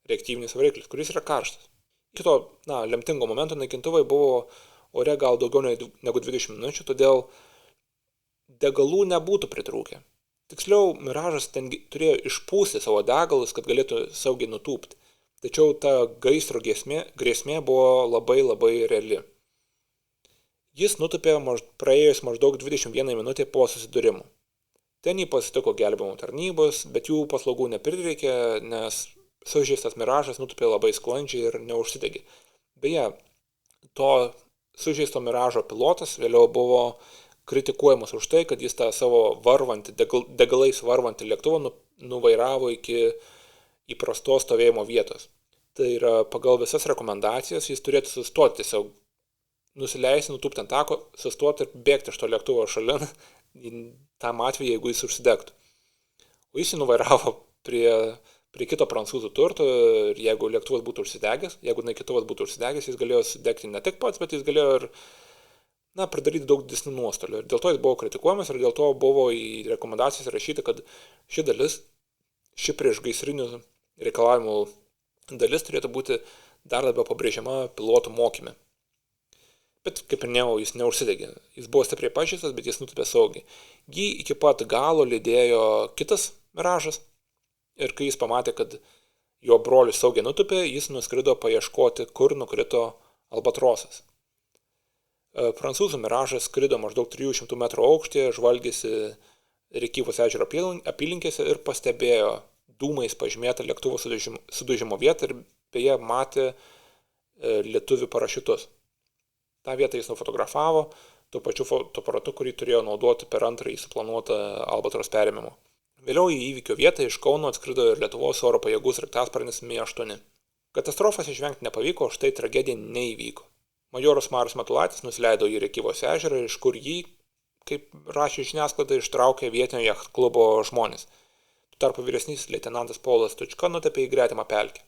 S1: reaktyvinis variklis, kuris yra karštas. Kito, lemtingo momento naikintuvai buvo ore gal daugiau negu 20 minučių, todėl degalų nebūtų pritrūkę. Tiksliau, Miražas ten turėjo išpūsti savo degalus, kad galėtų saugiai nutūpti. Tačiau ta gaisro grėsmė buvo labai reali. Jis nutūpė praėjus maždaug 21 minutė po susidūrimų. Ten jį pasitiko gelbėjimo tarnybos, bet jų paslaugų neprireikė, nes sužeistas Miražas nutūpė labai sklandžiai ir neužsidegė. Beje, to sužeisto Miražo pilotas vėliau buvo kritikuojamas už tai, kad jis tą savo degalais varvantį lėktuvą nuvairavo iki įprastos stovėjimo vietos. Tai yra pagal visas rekomendacijas jis turėtų sustoti, tiesiog nusileisti, nutūpti ant tako, sustoti ir bėgti iš to lėktuvo šalin, tam atveju, jeigu jis užsidegtų. O jis jį nuvairavo prie kito prancūzų turto ir jeigu lėktuvas būtų užsidegęs, jeigu naikintuvas būtų užsidegęs, jis galėjo sudegti ne tik pats, bet jis galėjo ir pridaryti daug didesnių nuostolių. Ir dėl to jis buvo kritikuojamas ir dėl to buvo į rekomendacijas rašyta, kad ši priešgaisrinių reikalavimų dalis turėtų būti dar labiau pabrėžiama pilotų mokyme. Bet, kaip ir minėjau, jis neužsidegė. Jis buvo stipriai pažeistas, bet jis nutūpė saugiai. Jį iki pat galo lydėjo kitas Miražas ir kai jis pamatė, kad jo brolis saugiai nutūpė, jis nuskrido paieškoti, kur nukrito Albatrosas. Prancūzų Miražas skrido maždaug 300 metrų aukštyje, žvalgėsi Rėkyvos ežero apylinkėse ir pastebėjo dūmais pažymėtą lėktuvo sudužimo vietą ir beje matė lietuvių parašiutus. tą vietą jis nufotografavo tuo pačiu fotoaparatu, kurį turėjo naudoti per antrąjį suplanuotą Albatros perėmimo. Vėliau į įvykio vietą iš Kauno atskrido ir Lietuvos oro pajėgų sraigtasparnis Mi-8. Katastrofos išvengti nepavyko, štai tragedija neįvyko. Majoras Marius Matulaitis nusileido į Rėkyvos ežerą, iš kur jį, kaip rašė žiniasklaida, ištraukė vietinio jachtklubo žmonės. Tuo tarpu vyresnysis leitenantas Paulas Tučka nutepė į gretimą pelkę.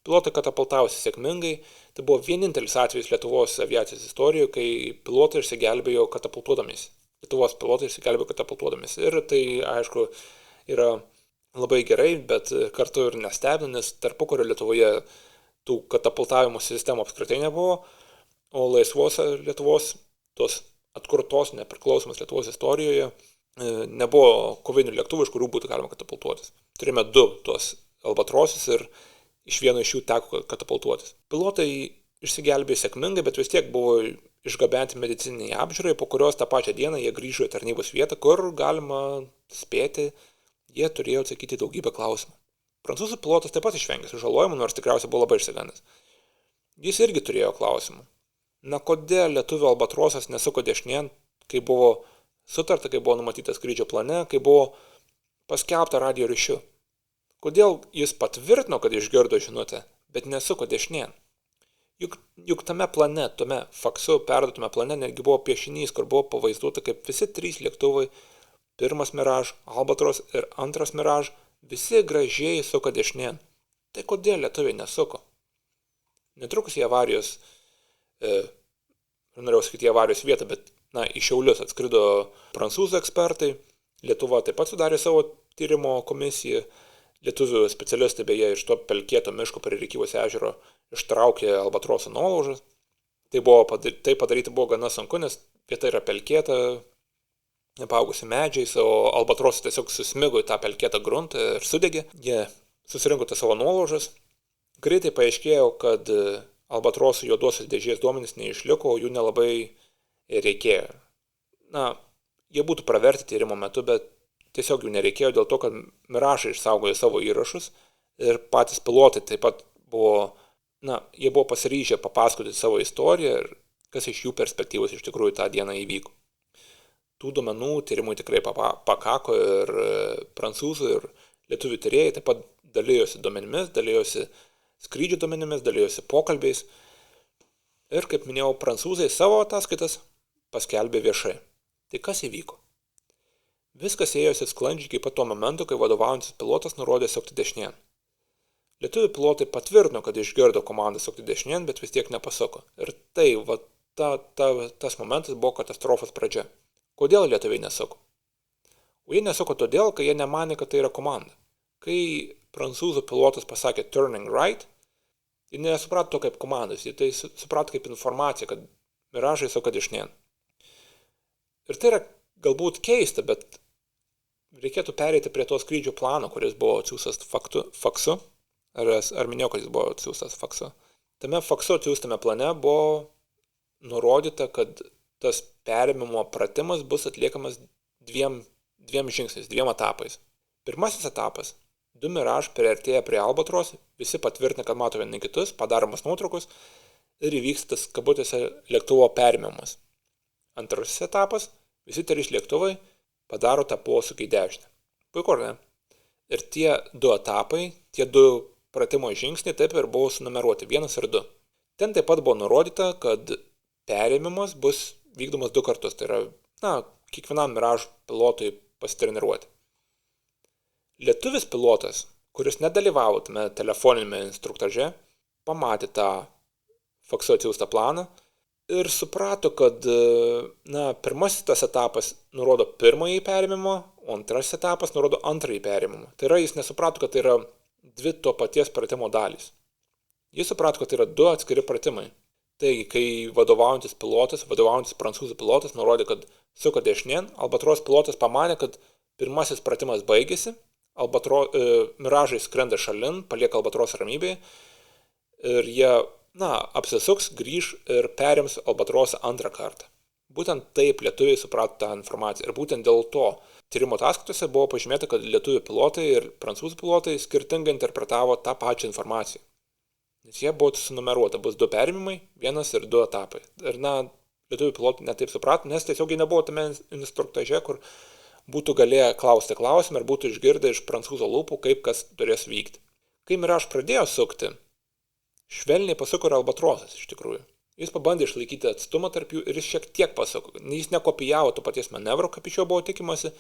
S1: Pilotai katapultavosi sėkmingai, tai buvo vienintelis atvejis Lietuvos aviacijos istorijoje, kai pilotai išsigelbėjo katapultuodamiesi. Lietuvos pilotai išsigelbėjo katapultuodamiesi. Ir tai, aišku, yra labai gerai, bet kartu ir nestebina, nes tarpukario Lietuvoje tų katapultavimo sistemų apskritai nebuvo, o laisvos Lietuvos, tos atkurtos nepriklausomos Lietuvos istorijoje nebuvo kovinių lėktuvų, iš kurių būtų galima katapultuotis. Turime 2 tuos Albatrosus ir iš vieno iš jų teko katapultuotis. Pilotai išsigelbėjo sėkmingai, bet vis tiek buvo išgabenti medicininiai apžiūrai, po kurios tą pačią dieną jie grįžo į tarnybos vietą, kur galima spėti, jie turėjo atsakyti daugybę klausimų. Prancūzų pilotas taip pat išvengė sužalojimų, nors tikriausiai buvo labai išsigandęs. Jis irgi turėjo klausimų. Na, kodėl lietuvių Albatrosas nesuko dešinėn, kai buvo sutarta, kai buvo numatyta skrydžio plane, kai buvo paskelbta radijo ryšiu? Kodėl jis patvirtino, kad išgirdo žinutę, bet nesuko dešinėn? Juk tame plane, tame faksu perduotame plane netgi buvo piešinys, kur buvo pavaizduota, kaip visi 3 lėktuvai, pirmas Mirage, Albatros ir antras Mirage, visi gražiai suko dešinėn. Tai kodėl lietuviai nesuko? Netrukus į avarijos, norėjau sakyti į avarijos vietą, bet į Šiaulius atskrido prancūzų ekspertai, Lietuva taip pat sudarė savo tyrimo komisiją, lietuvių specialistai beje iš to pelkėto miško prie Rėkyvos ežero ištraukė Albatroso nuolaužas. Tai padaryti buvo gana sunku, nes vieta yra pelkėta, apaugusi medžiais, o Albatrosas tiesiog susmigo į tą pelkėtą gruntą ir sudegė. Jie susirinko tą savo nuolaužas. Greitai paaiškėjo, kad Albatrosų juodosios dėžės duomenys neišliko, o jų nelabai reikėjo. Jie būtų praverti tyrimo metu, bet tiesiog jų nereikėjo dėl to, kad Miražai išsaugojo savo įrašus ir patys pilotai taip pat jie buvo pasiryžę papasakoti savo istoriją ir kas iš jų perspektyvos iš tikrųjų tą dieną įvyko. Tų duomenų tyrimui tikrai pakako ir prancūzų ir lietuvių tyrėjai taip pat dalijosi duomenimis, dalijosi skrydžių duomenimis, dalijosi pokalbiais ir, kaip minėjau, prancūzai savo ataskaitas paskelbė viešai. Tai kas įvyko? Viskas ėjosi sklandžiai iki pat to momento, kai vadovaujantis pilotas nurodė sukti dešinėn. Lietuvių pilotai patvirtino, kad išgirdo komandą sukti dešinėn, bet vis tiek nepasuko. Ir tai, tas momentas buvo katastrofos pradžia. Kodėl lietuviai nesuko? O jie nesuko todėl, kad jie nemanė, kad tai yra komanda. Kai prancūzų pilotas pasakė turning right, jie nesuprato to kaip komandas, jie tai suprato kaip informaciją, kad miražai suka dešinėn. Ir tai yra galbūt keista, bet reikėtų pereiti prie to skrydžio plano, kuris buvo atsiųstas faksu. Ar minėjau, kad jis buvo atsiųstas faksu? Tame faksu atsiųstame plane buvo nurodyta, kad tas perėmimo pratimas bus atliekamas dviem žingsniais, dviem etapais. Pirmasis etapas. 2 miraž priartėja prie Albatros, visi patvirtina, kad mato vieni kitus, padaromas nuotraukos ir įvyksta tas kabutėse lėktuvo perėmimas. Antrasis etapas. Visi 3 lėktuvai padaro tą posūkį į dešinę. Puiku, ar ne? Ir tie 2 etapai, tie 2 pratimo žingsniai taip ir buvo sunumeruoti, 1 ir 2. Ten taip pat buvo nurodyta, kad perėmimas bus vykdomas 2 kartus. Tai yra, kiekvienam miraž pilotui pasitreniruoti. Lietuvis pilotas, kuris nedalyvavo tame telefoninėme instruktaže, pamatė tą faksu atsiųstą planą ir suprato, kad pirmasis tas etapas nurodo pirmąjį perėmimą, o antrasis etapas nurodo antrąjį perėmimą. Tai yra, jis nesuprato, kad tai yra 2 to paties pratimo dalys. Jis suprato, kad tai yra 2 atskiri pratimai. Taigi, kai vadovaujantis prancūzų pilotas nurodė, kad suka dešinėn, Albatros pilotas pamanė, kad pirmasis pratimas baigėsi, miražai skrenda šalin, palieka Albatros ramybėje ir jie, apsisuks, grįž ir perims Albatrosą antrą kartą. Būtent taip lietuviai suprato tą informaciją ir būtent dėl to tyrimo ataskaitose buvo pažymėta, kad lietuvių pilotai ir prancūzų pilotai skirtingai interpretavo tą pačią informaciją. Nes jie buvo sunumeruota, bus 2 perėmimai, 1 ir 2 etapai. Ir lietuvių pilotai netaip suprato, nes tiesiog jie nebuvo tame instruktaže, kur būtų galėję klausti klausimą ir būtų išgirdę iš prancūzo lūpų, kaip kas turės vykti. Kai miraž pradėjo sukti, švelniai pasuko ir Albatrosas iš tikrųjų. Jis pabandė išlaikyti atstumą tarp jų ir jis šiek tiek pasuko. Jis nekopijavo to paties manevro, kaip iš jo buvo tikimasi,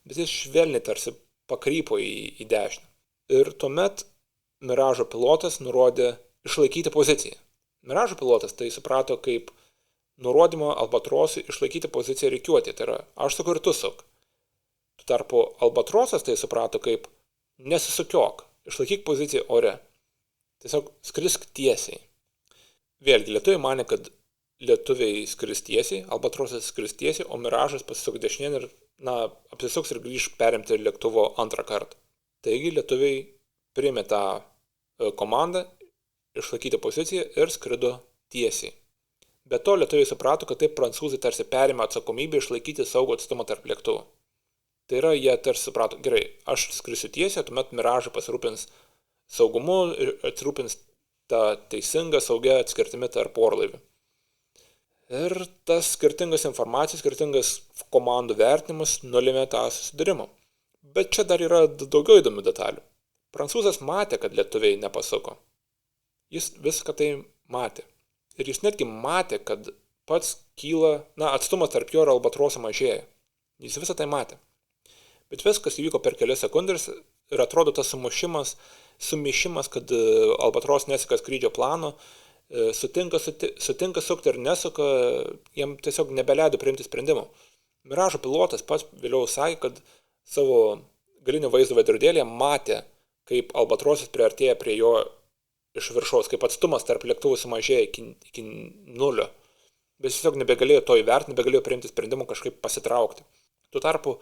S1: bet jis švelniai tarsi pakrypo į dešinę. Ir tuomet miražo pilotas nurodė išlaikyti poziciją. Miražo pilotas tai suprato kaip nurodymą Albatrosui išlaikyti poziciją rikiuotėje. Tai yra, aš suku ir tu suk. Tuo tarpu Albatrosas tai suprato kaip nesisukiok, išlaikyk poziciją ore. Tiesiog skrisk tiesiai. Vėlgi, lietuviai manė, kad lietuviai skris tiesiai, Albatrosas skris tiesiai, o miražas pasisuks dešinėn ir apsisuks ir grįž perimti lėktuvo antrą kartą. Taigi lietuviai priėmė tą komandą, išlaikyti poziciją ir skrido tiesiai. Be to lietuviai suprato, kad taip prancūzai tarsi perėmė atsakomybę išlaikyti saugų atstumą tarp lėktuvų. Tai yra, jie tarsi suprato, gerai, aš skrisiu tiesiai, tuomet miražai pasirūpins saugumu ir atsirūpins tą teisingą, saugią atskirtimį tarp orlaivių. Ir tas skirtingas informacijos, skirtingas komandų vertinimas nulėmė tą susidūrimą. Bet čia dar yra daugiau įdomių detalių. Prancūzas matė, kad lietuviai nepasuko. Jis viską tai matė. Ir jis netgi matė, kad pats kyla, atstumas tarp jo ir Albatroso mažėja. Jis visą tai matė. Bet viskas įvyko per kelias sekundės ir atrodo tas sumišimas, kad Albatros neseka skrydžio plano, sutinka sukti ir nesuka, jam tiesiog nebeleido priimti sprendimų. Miražo pilotas pats vėliau sakė, kad savo galinio vaizdo veidrodėlyje matė, kaip Albatrosas priartėja prie jo iš viršaus, kaip atstumas tarp lėktuvų sumažėja iki 0. Bet jis tiesiog nebegalėjo to įvertinti, nebegalėjo priimti sprendimų kažkaip pasitraukti. Tuo tarpu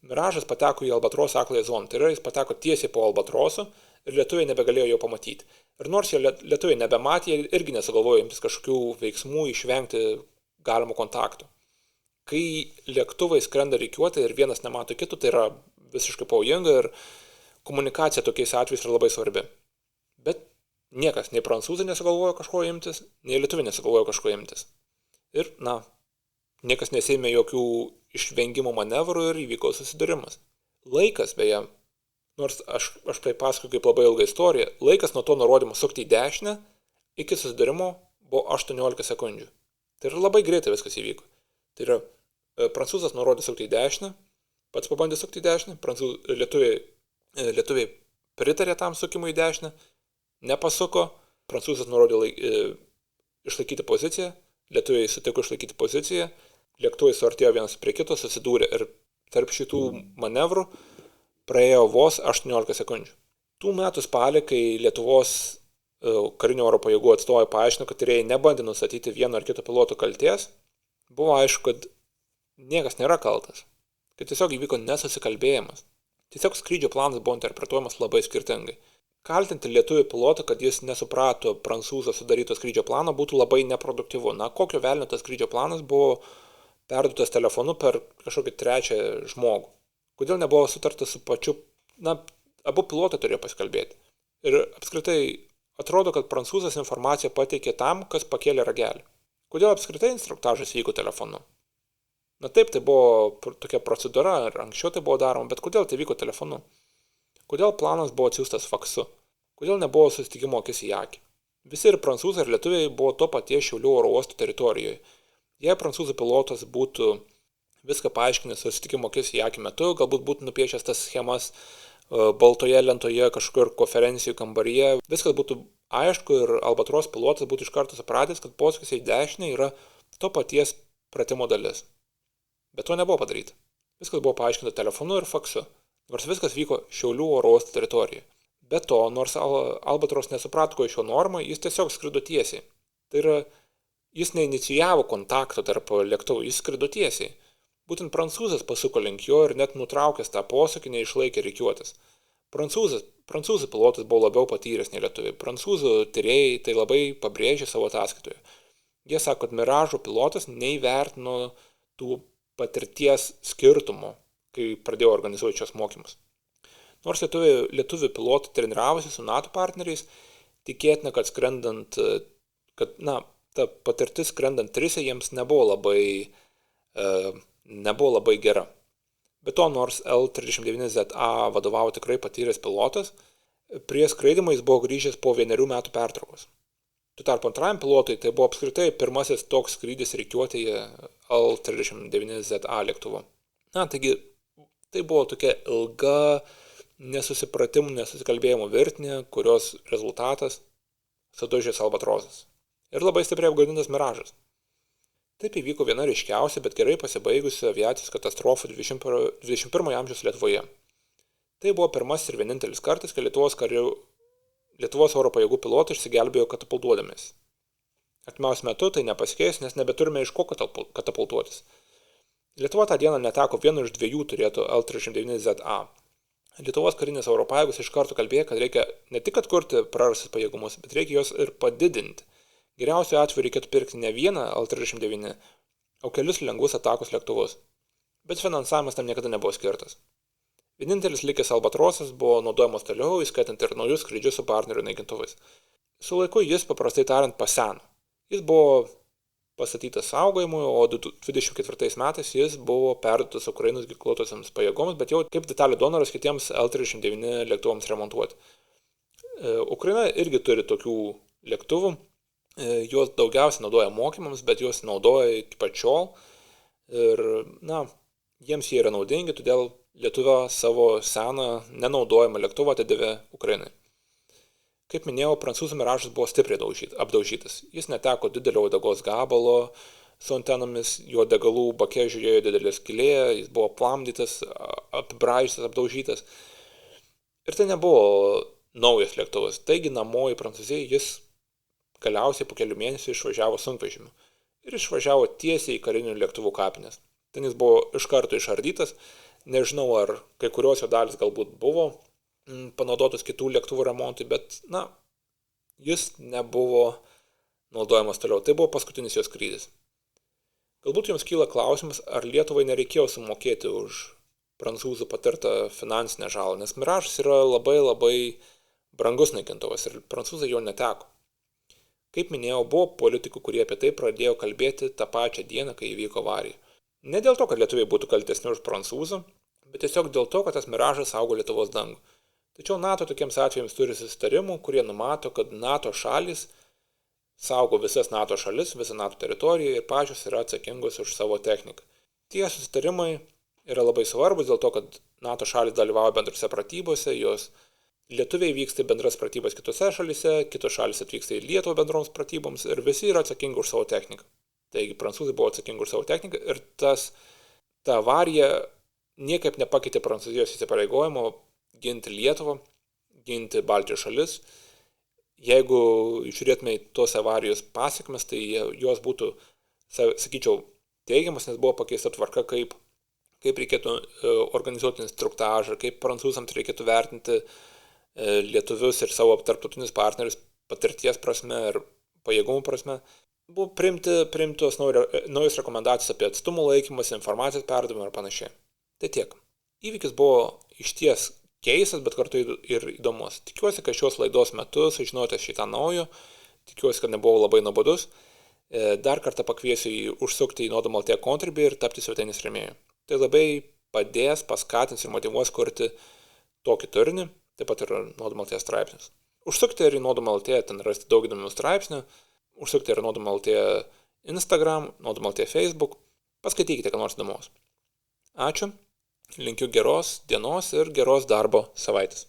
S1: miražas pateko į Albatroso akląją zoną, tai yra jis pateko tiesiai po Albatroso ir lietuviai nebegalėjo jo pamatyti. Ir nors jie lietuviai nebematė, jie irgi nesugalvojo imtis kažkokių veiksmų išvengti galimų kontaktų. Kai lėktuvai skrenda rikiuotai ir vienas nemato kito, tai yra visiškai pavojinga ir komunikacija tokiais atvejais yra labai svarbi. Bet niekas, nei prancūzai nesugalvojo kažko imtis, nei lietuviai nesugalvojo kažko imtis. Ir, niekas nesėmė jokių išvengimo manevrų ir įvyko susidūrimas. Laikas, beje, nors aš tai pasakoju kaip labai ilgą istoriją, laikas nuo to nurodymo sukti į dešinę iki susidūrimo buvo 18 sekundžių. Tai yra labai greitai viskas įvyko. Tai yra, prancūzas nurodė sukti į dešinę, pats pabandė sukti į dešinę, lietuviai pritarė tam sukimui į dešinę nepasuko, prancūzas nurodė išlaikyti poziciją, lietuviai sutiko išlaikyti poziciją, lėktuvai suartėjo vienas prie kito, susidūrė ir tarp šitų manevrų praėjo vos 18 sekundžių. Tų metų spalį, kai Lietuvos karinio oro pajėgų atstovai paaiškino, kad tyrėjai nebandė nustatyti vieno ar kito piloto kaltės, buvo aišku, kad niekas nėra kaltas, kad tiesiog įvyko nesusikalbėjimas. Tiesiog skrydžio planas buvo interpretuojamas labai skirtingai. Kaltinti lietuvį pilotą, kad jis nesuprato prancūzo sudaryto skrydžio plano, būtų labai neproduktyvu. Na, kokio velnio tas skrydžio planas buvo perduotas telefonu per kažkokį trečią žmogų? Kodėl nebuvo sutarta su pačiu, abu pilotai turėjo pasikalbėti. Ir apskritai atrodo, kad prancūzas informaciją pateikė tam, kas pakėlė ragelį. Kodėl apskritai instruktažas vyko telefonu? Na taip, tai buvo tokia procedūra, ir anksčiau tai buvo daroma, bet kodėl tai vyko telefonu? Kodėl planas buvo atsiųstas faksu? Kodėl nebuvo susitikimo akis į akį? Visi ir prancūzai, ir lietuviai buvo to paties Šiaulių oro uosto teritorijoje. Jei prancūzų pilotas būtų viską paaiškinęs susitikimo akis į akį metu, galbūt būtų nupiešęs tas schemas baltoje lentoje kažkur konferencijų kambaryje, viskas būtų aišku ir Albatros pilotas būtų iš karto supratęs, kad posūkis į dešinę yra to paties pratimo dalis. Bet to nebuvo padaryta. Viskas buvo paaiškinta telefonu ir faksu, nors viskas vyko Šiaulių oro uosto teritorijoje. Be to, nors Albatros nesuprato šio normą, jis tiesiog skrido tiesiai. Tai yra, jis neinicijavo kontakto tarp lėktuvų, jis skrido tiesiai. Būtent prancūzas pasuko link jo ir net nutraukęs tą posūkį neišlaikė rikiuotis. Prancūzų pilotas buvo labiau patyręs nei lietuviai. Prancūzų tyrėjai tai labai pabrėžė savo ataskaitoje. Jie sako, kad Miražo pilotas neįvertino tų patirties skirtumų, kai pradėjo organizuoti šios mokymus. Nors lietuvių pilotai treniravosi su NATO partneriais, tikėtina, kad ta patirtis skrendant trise jiems nebuvo labai gera. Be to, nors L-39ZA vadovavo tikrai patyręs pilotas, prie skraidimo jis buvo grįžęs po 1 metų pertraukos. Tuo tarpu antrajam pilotui tai buvo apskritai pirmasis toks skrydis rikiuotėje L-39ZA lėktuvu. Taigi, tai buvo tokia ilga nesusipratimų, nesusikalbėjimų virtinė, kurios rezultatas sudužęs Albatrosas. Ir labai stipriai apgadintas Miražas. Taip įvyko viena ryškiausia, bet gerai pasibaigusi aviacijos katastrofa 21 amžiaus Lietuvoje. Tai buvo pirmasis ir vienintelis kartas, kai Lietuvos oro pajėgų pilotai išsigelbėjo katapultuodamės. Artimiausiu metu tai nepasikeis, nes nebeturime iš ko katapultuotis. Lietuva tą dieną neteko vieno iš 2 turėtų L-39ZA. Lietuvos karinės oro pajėgos iš karto kalbėjo, kad reikia ne tik atkurti prarastus pajėgumus, bet reikia juos ir padidinti. Geriausiu atveju reikėtų pirkti ne vieną L-39, o kelius lengvus atakos lėktuvus. Bet finansavimas tam niekada nebuvo skirtas. Vienintelis likęs Albatrosas buvo naudojamas toliau, įskaitant ir naujus skrydžius su partnerių naikintuvais. Su laiku jis, paprastai tariant, paseno. Jis buvo pastatytas saugojimui, o 24 metais jis buvo perduotas Ukrainos ginkluotosiams pajėgoms, bet jau kaip detalių donoras kitiems L-39 lėktuvams remontuoti. Ukraina irgi turi tokių lėktuvų, juos daugiausiai naudoja mokymams, bet juos naudoja iki pat šiol ir, jiems jie yra naudingi, todėl Lietuva savo seną nenaudojamą lėktuvą atidavė Ukrainai. Kaip minėjau, prancūzų Miražas buvo stipriai apdaužytas. Jis neteko didelio uodegos gabalo su antenomis, jo degalų bake žiūrėjo didelė skylė, jis buvo aplamdytas, apibraižytas, apdaužytas. Ir tai nebuvo naujas lėktuvas. Taigi namo į Prancūziją jis galiausiai po kelių mėnesių išvažiavo sunkvežimiu. Ir išvažiavo tiesiai į karinių lėktuvų kapines. Ten jis buvo iš karto išardytas. Nežinau, ar kai kurios jo dalis galbūt buvo panaudotus kitų lėktuvų remontui, bet, jis nebuvo naudojamas toliau. Tai buvo paskutinis jo skrydis. Galbūt jums kyla klausimas, ar Lietuvai nereikėjo sumokėti už prancūzų patirtą finansinę žalą, nes Miražas yra labai labai brangus naikintuvas ir prancūzai jo neteko. Kaip minėjau, buvo politikų, kurie apie tai pradėjo kalbėti tą pačią dieną, kai įvyko avarija. Ne dėl to, kad lietuviai būtų kaltesni už prancūzų, bet tiesiog dėl to, kad tas Miražas saugo Lietuvos dangų. Tačiau NATO tokiems atvejams turi susitarimų, kurie numato, kad NATO šalys saugo visas NATO šalis, visą NATO teritoriją ir pačios yra atsakingos už savo techniką. Tie susitarimai yra labai svarbus dėl to, kad NATO šalis dalyvauja bendrose pratybose, jos Lietuviai vyksta į bendras pratybas kitose šalise, kitos šalis atvyksta į Lietuvą bendroms pratyboms ir visi yra atsakingi už savo techniką. Taigi prancūzai buvo atsakingi už savo techniką ir ta avarija niekaip nepakeitė Prancūzijos įsipareigojimo ginti Lietuvą, ginti Baltijos šalis. Jeigu žiūrėtume į tos avarijos pasekmes, tai jos būtų, sakyčiau, teigiamas, nes buvo pakeista tvarka, kaip reikėtų organizuoti instruktažą, kaip prancūzams reikėtų vertinti lietuvius ir savo tarptautinius partnerius patirties prasme ir pajėgumų prasme. Buvo priimtos naujos rekomendacijos apie atstumų laikymas, informacijos perdavimą ir panašiai. Tai tiek. Įvykis buvo išties keistas, bet kartu ir įdomus. Tikiuosi, kad šios laidos metu sužinojote šitą naujo, tikiuosi, kad nebuvo labai nuobodus. Dar kartą pakviesiu užsukti į Nodom.lt Contribui ir tapti svetainės rėmėju. Tai labai padės, paskatins ir motyvuos kurti tokį turinį, taip pat ir Nodom.lt straipsnius. Užsukti ir į Nodom.lt, ten rasti daug įdomių straipsnių, užsukti ir Nodom.lt Instagram, Nodom.lt Facebook, paskaitykite, ką nors įdomaus. Ačiū, linkiu geros dienos ir geros darbo savaitės.